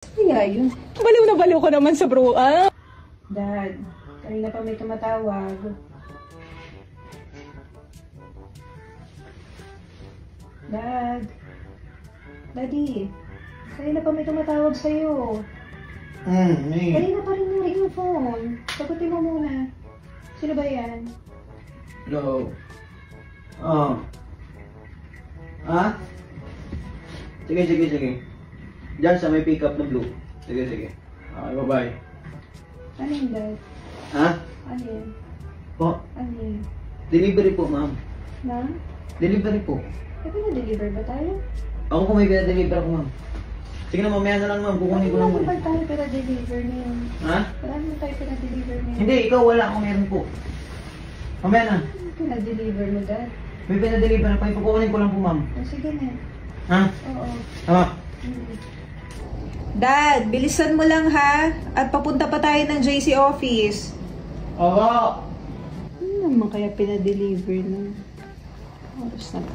Kaya yun. Baliw na baliw ko naman sa bro. Dad, kanina pa may tumatawag. Dad. Daddy. Kanina pa may tumatawag sa'yo. Hey. Kanina pa rin yung phone. Sagutin mo muna. Sino ba yan? Hello. Oh. Ha? Sige. Diyan sa may pick up na blue. Sige. Okay, bye-bye. Ano yun, Dad? Ha? Ano yun? Po? Ano yun? Delivery po, ma'am. Na? Delivery po. Eh, pina-deliver ba tayo? Ako kung may pina-deliver ako, ma'am. Sige na, mamaya na lang, ma'am. Kukunin ko lang muna. Bakit tayo pina-deliver na yun? Ha? Marami na tayo pina-deliver na yun. Hindi, ikaw wala akong meron po. Mamaya na. Ano pina-deliver mo, Dad? May pina-deliver ako. Kukunin ko lang po, ma'am. Oh, sige na. Ha? Oo. Tama. Dad, bilisan mo lang ha. At papunta pa tayo ng JC office. Oo. Ano naman kaya pinadeliver na? Oras na ba?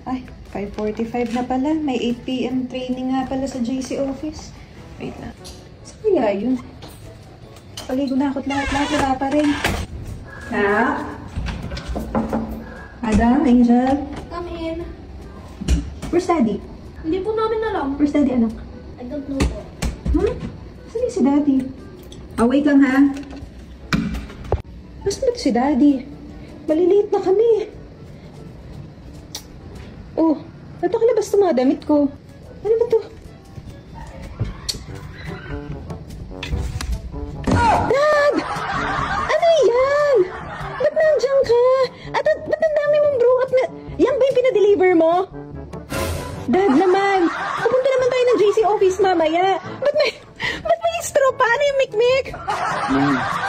Ay, 5:45 na pala. May 8 PM training nga pala sa JC office. Wait na. Saan kaya yun? Paligo na ako't lahat wala pa rin. Ha? Adam, Angel? Come in. Where's Daddy? Hindi po namin alam. Where's Daddy, anak? I don't know po. Saan si Daddy? Wait lang ha. Nasaan ba si Daddy? Maliliit na kami. Oh, napakalabas itong mga damit ko. Ano ba to? Dad! Ano yan? Ba't nandiyan ka? At ba't ang dami mong brew up na... Yan ba yung pinadeliver mo? Dad naman! Pupunta naman tayo ng JC office mamaya. Ba't may straw pa? Ano yung mikmik?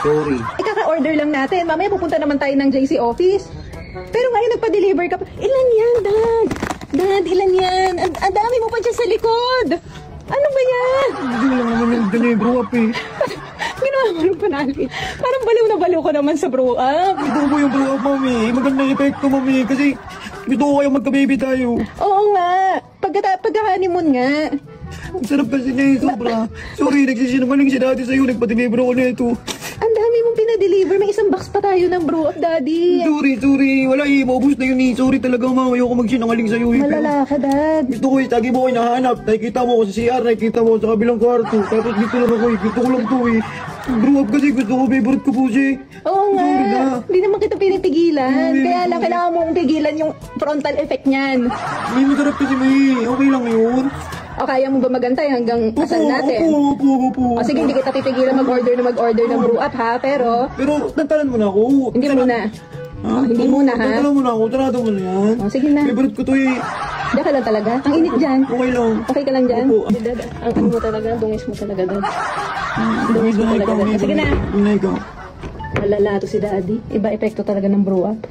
Sorry. Kaka-order lang natin. Mamaya pupunta naman tayo ng JC office. Pero ngayon nagpa-deliver ka pa. Ilan yan, Dad? Dad, ilan yan? Ang dami mo pa dyan sa likod. Ano ba yan? Hindi lang naman yung deliver up eh. Ginawa mo ng panali. Parang baliw na baliw ko naman sa brew up. Ito ko yung brew up, mami. Magandang epekto, mami. Kasi gusto ko kayo magka-baby tayo. Oo nga. Pagka-honeymoon nga. Ang sarap kasi na yun, sobra. Sorry, nagsisinungaling si Daddy sa'yo. Nagpa-deliver ako na ito. Ang dami mong pinadeliver. May isang box pa tayo ng brew up, Daddy. Sorry. Wala eh. Maubos na yun eh. Sorry talaga, mama. Ayoko magsinungaling sa'yo eh. Malala ka, Dad. Gusto ko eh. Tagi mo ko hinahanap. Nakikita mo ko sa CR. Nakikita mo sa kabilang kwarto. Tapos dito lang ako eh. Gusto ko lang to eh. Brew up kasi gusto ko. Favorite ko po siya eh. Oo nga. Sorry na. Hindi naman kita pinipigilan. Kaya lang kailangan mong pigilan yung frontal effect niyan. May masarap kasi may. Okay lang yun. O kaya mo ba magantay hanggang asal natin? Opo. O sige, hindi kita pipigilan mag-order ng brew up ha. Pero tantalan mo na ako. hindi muna. Ha? Hindi muna ha. Tantalan mo na ako. Tarado mo na yan. O sige na. Favorite ko to eh. Diyan ka lang talaga. Ang init dyan. Okay lang. Okay ka lang dyan? Opo. Dad, ang ano mo talaga, dungis mo talaga, Dad. Dungis mo talaga, Dad. Sige na. Dunay ka. Malala to si Daddy. Iba epekto talaga ng brew up.